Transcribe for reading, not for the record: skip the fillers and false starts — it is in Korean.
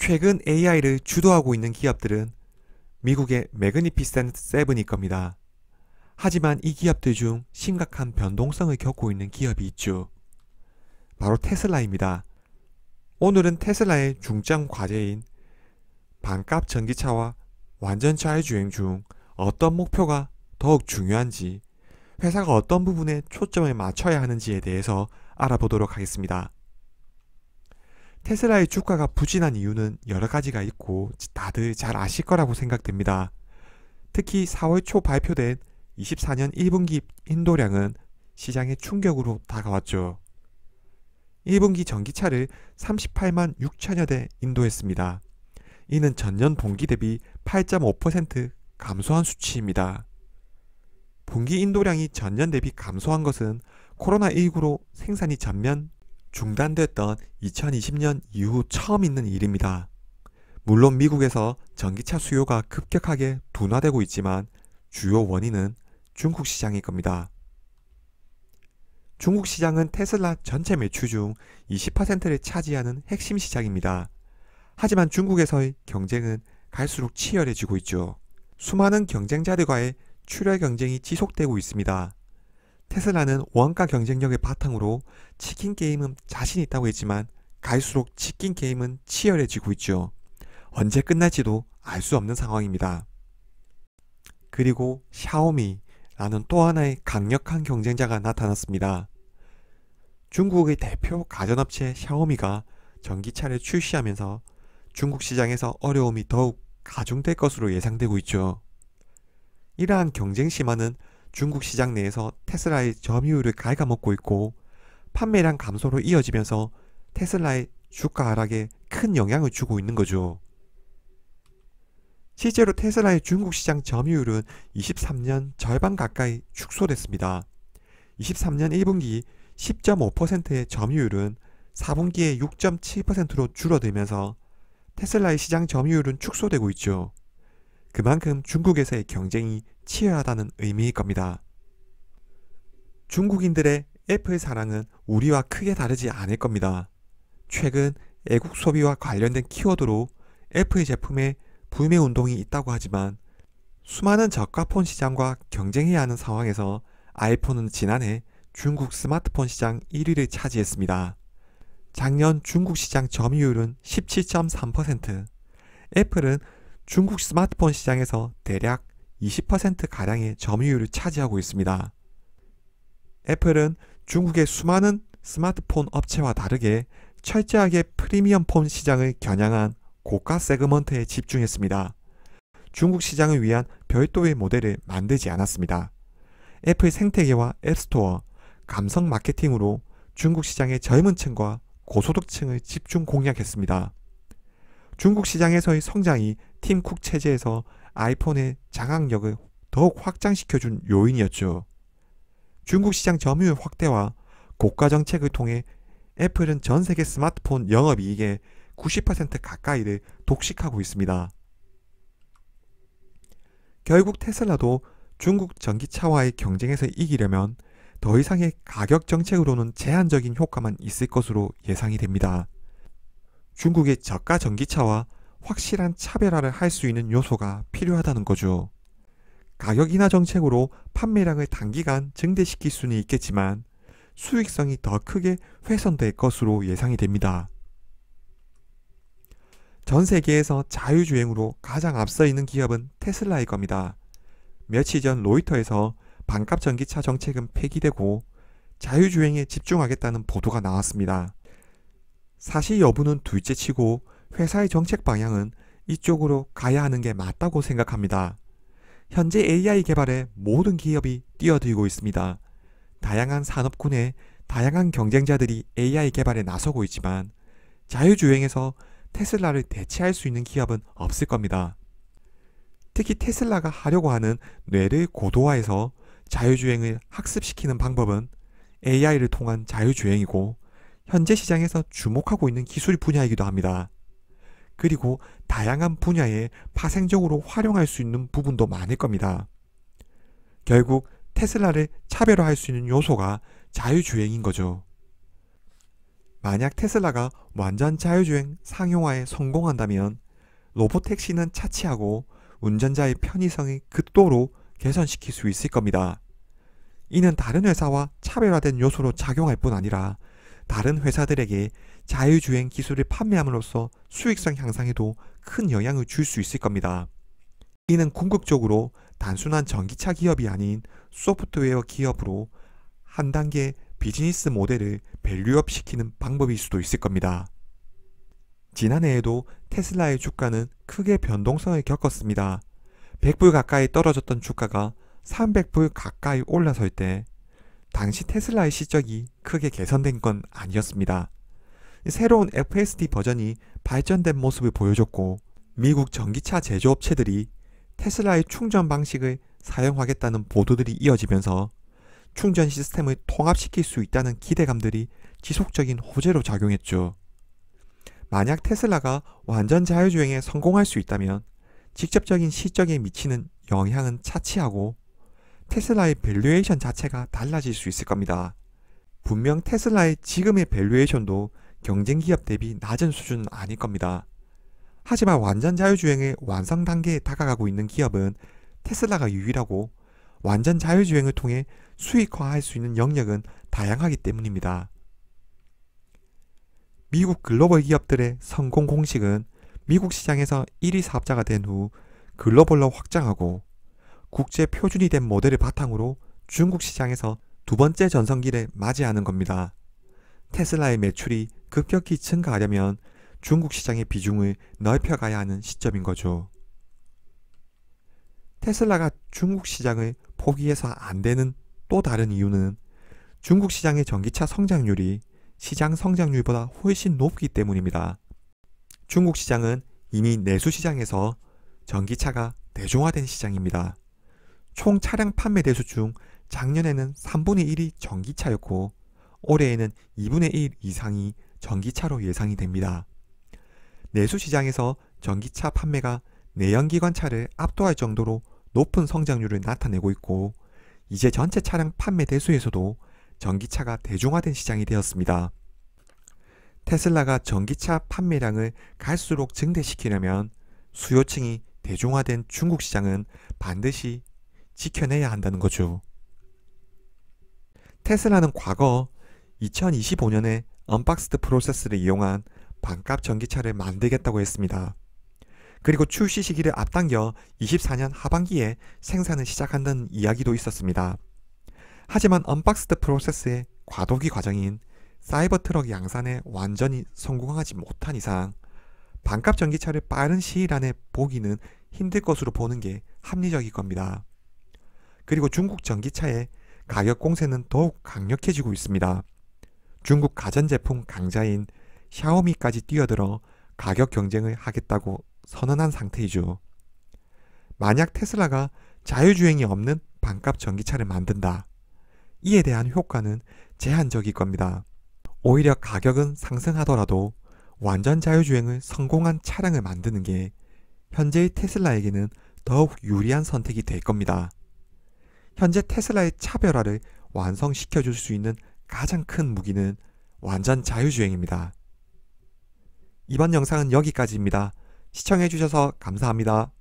최근 AI를 주도하고 있는 기업들은 미국의 매그니피센트 세븐일 겁니다. 하지만 이 기업들 중 심각한 변동성을 겪고 있는 기업이 있죠. 바로 테슬라입니다. 오늘은 테슬라의 중점 과제인 반값 전기차와 완전 자율주행 중 어떤 목표가 더욱 중요한지, 회사가 어떤 부분에 초점을 맞춰야 하는지에 대해서 알아보도록 하겠습니다. 테슬라의 주가가 부진한 이유는 여러 가지가 있고 다들 잘 아실 거라고 생각됩니다. 특히 4월 초 발표된 24년 1분기 인도량은 시장의 충격으로 다가왔죠. 1분기 전기차를 38만 6천여 대 인도했습니다. 이는 전년 동기 대비 8.5% 감소한 수치입니다. 분기 인도량이 전년 대비 감소한 것은 코로나19로 생산이 전면 중단됐던 2020년 이후 처음 있는 일입니다. 물론 미국에서 전기차 수요가 급격하게 둔화되고 있지만 주요 원인은 중국 시장일 겁니다. 중국 시장은 테슬라 전체 매출 중 20%를 차지하는 핵심 시장입니다. 하지만 중국에서의 경쟁은 갈수록 치열해지고 있죠. 수많은 경쟁자들과의 출혈 경쟁이 지속되고 있습니다. 테슬라는 원가 경쟁력을 바탕으로 치킨 게임은 자신 있다고 했지만 갈수록 치킨 게임은 치열해지고 있죠. 언제 끝날지도 알 수 없는 상황입니다. 그리고 샤오미라는 또 하나의 강력한 경쟁자가 나타났습니다. 중국의 대표 가전업체 샤오미가 전기차를 출시하면서 중국 시장에서 어려움이 더욱 가중될 것으로 예상되고 있죠. 이러한 경쟁 심화는 중국 시장 내에서 테슬라의 점유율을 갉아먹고 있고 판매량 감소로 이어지면서 테슬라의 주가 하락에 큰 영향을 주고 있는 거죠. 실제로 테슬라의 중국 시장 점유율은 23년 절반 가까이 축소됐습니다. 23년 1분기 10.5%의 점유율은 4분기에 6.7%로 줄어들면서 테슬라의 시장 점유율은 축소되고 있죠. 그만큼 중국에서의 경쟁이 치열하다는 의미일 겁니다. 중국인들의 애플 사랑은 우리와 크게 다르지 않을 겁니다. 최근 애국 소비와 관련된 키워드로 애플 제품에 불매 운동이 있다고 하지만 수많은 저가폰 시장과 경쟁해야 하는 상황에서 아이폰은 지난해 중국 스마트폰 시장 1위를 차지했습니다. 작년 중국 시장 점유율은 17.3%, 애플은 중국 스마트폰 시장에서 대략 20%가량의 점유율을 차지하고 있습니다. 애플은 중국의 수많은 스마트폰 업체와 다르게 철저하게 프리미엄 폰 시장을 겨냥한 고가 세그먼트에 집중했습니다. 중국 시장을 위한 별도의 모델을 만들지 않았습니다. 애플 생태계와 앱스토어, 감성 마케팅으로 중국 시장의 젊은 층과 고소득층을 집중 공략했습니다. 중국 시장에서의 성장이 팀 쿡 체제에서 아이폰의 장악력을 더욱 확장시켜준 요인이었죠. 중국 시장 점유율 확대와 고가 정책을 통해 애플은 전 세계 스마트폰 영업이익의 90% 가까이를 독식하고 있습니다. 결국 테슬라도 중국 전기차와의 경쟁에서 이기려면 더 이상의 가격 정책으로는 제한적인 효과만 있을 것으로 예상이 됩니다. 중국의 저가 전기차와 확실한 차별화를 할 수 있는 요소가 필요하다는 거죠. 가격 인하 정책으로 판매량을 단기간 증대시킬 수는 있겠지만 수익성이 더 크게 훼손될 것으로 예상이 됩니다. 전 세계에서 자율주행으로 가장 앞서 있는 기업은 테슬라일 겁니다. 며칠 전 로이터에서 반값 전기차 정책은 폐기되고 자율주행에 집중하겠다는 보도가 나왔습니다. 사실 여부는 둘째치고 회사의 정책 방향은 이쪽으로 가야 하는 게 맞다고 생각합니다. 현재 AI 개발에 모든 기업이 뛰어들고 있습니다. 다양한 산업군에 다양한 경쟁자들이 AI 개발에 나서고 있지만 자율주행에서 테슬라를 대체할 수 있는 기업은 없을 겁니다. 특히 테슬라가 하려고 하는 뇌를 고도화해서 자율주행을 학습시키는 방법은 AI를 통한 자율주행이고 현재 시장에서 주목하고 있는 기술 분야이기도 합니다. 그리고 다양한 분야에 파생적으로 활용할 수 있는 부분도 많을 겁니다. 결국 테슬라를 차별화할 수 있는 요소가 자율주행인 거죠. 만약 테슬라가 완전 자율주행 상용화에 성공한다면 로보택시는 차치하고 운전자의 편의성을 극도로 개선시킬 수 있을 겁니다. 이는 다른 회사와 차별화된 요소로 작용할 뿐 아니라 다른 회사들에게 자율주행 기술을 판매함으로써 수익성 향상에도 큰 영향을 줄 수 있을 겁니다. 이는 궁극적으로 단순한 전기차 기업이 아닌 소프트웨어 기업으로 한 단계 비즈니스 모델을 밸류업 시키는 방법일 수도 있을 겁니다. 지난해에도 테슬라의 주가는 크게 변동성을 겪었습니다. 100불 가까이 떨어졌던 주가가 300불 가까이 올라설 때 당시 테슬라의 실적이 크게 개선된 건 아니었습니다. 새로운 FSD 버전이 발전된 모습을 보여줬고 미국 전기차 제조업체들이 테슬라의 충전 방식을 사용하겠다는 보도들이 이어지면서 충전 시스템을 통합시킬 수 있다는 기대감들이 지속적인 호재로 작용했죠. 만약 테슬라가 완전 자율주행에 성공할 수 있다면 직접적인 실적에 미치는 영향은 차치하고 테슬라의 밸류에이션 자체가 달라질 수 있을 겁니다. 분명 테슬라의 지금의 밸류에이션도 경쟁 기업 대비 낮은 수준은 아닐 겁니다. 하지만 완전 자율주행의 완성 단계에 다가가고 있는 기업은 테슬라가 유일하고 완전 자율주행을 통해 수익화할 수 있는 영역은 다양하기 때문입니다. 미국 글로벌 기업들의 성공 공식은 미국 시장에서 1위 사업자가 된 후 글로벌로 확장하고 국제 표준이 된 모델을 바탕으로 중국 시장에서 두 번째 전성기를 맞이하는 겁니다. 테슬라의 매출이 급격히 증가하려면 중국 시장의 비중을 넓혀가야 하는 시점인 거죠. 테슬라가 중국 시장을 포기해서 안 되는 또 다른 이유는 중국 시장의 전기차 성장률이 시장 성장률보다 훨씬 높기 때문입니다. 중국 시장은 이미 내수 시장에서 전기차가 대중화된 시장입니다. 총 차량 판매 대수 중 작년에는 3분의 1이 전기차였고 올해에는 2분의 1 이상이 전기차로 예상이 됩니다. 내수 시장에서 전기차 판매가 내연기관차를 압도할 정도로 높은 성장률을 나타내고 있고 이제 전체 차량 판매 대수에서도 전기차가 대중화된 시장이 되었습니다. 테슬라가 전기차 판매량을 갈수록 증대시키려면 수요층이 대중화된 중국 시장은 반드시 지켜내야 한다는 거죠. 테슬라는 과거 2025년에 언박스드 프로세스를 이용한 반값 전기차를 만들겠다고 했습니다. 그리고 출시 시기를 앞당겨 24년 하반기에 생산을 시작한다는 이야기도 있었습니다. 하지만 언박스드 프로세스의 과도기 과정인 사이버트럭 양산에 완전히 성공하지 못한 이상 반값 전기차를 빠른 시일 안에 보기는 힘들 것으로 보는 게 합리적일 겁니다. 그리고 중국 전기차의 가격 공세는 더욱 강력해지고 있습니다. 중국 가전제품 강자인 샤오미까지 뛰어들어 가격 경쟁을 하겠다고 선언한 상태이죠. 만약 테슬라가 자율주행이 없는 반값 전기차를 만든다. 이에 대한 효과는 제한적일 겁니다. 오히려 가격은 상승하더라도 완전 자율주행을 성공한 차량을 만드는 게 현재의 테슬라에게는 더욱 유리한 선택이 될 겁니다. 현재 테슬라의 차별화를 완성시켜 줄 수 있는 가장 큰 무기는 완전 자율주행입니다. 이번 영상은 여기까지입니다. 시청해주셔서 감사합니다.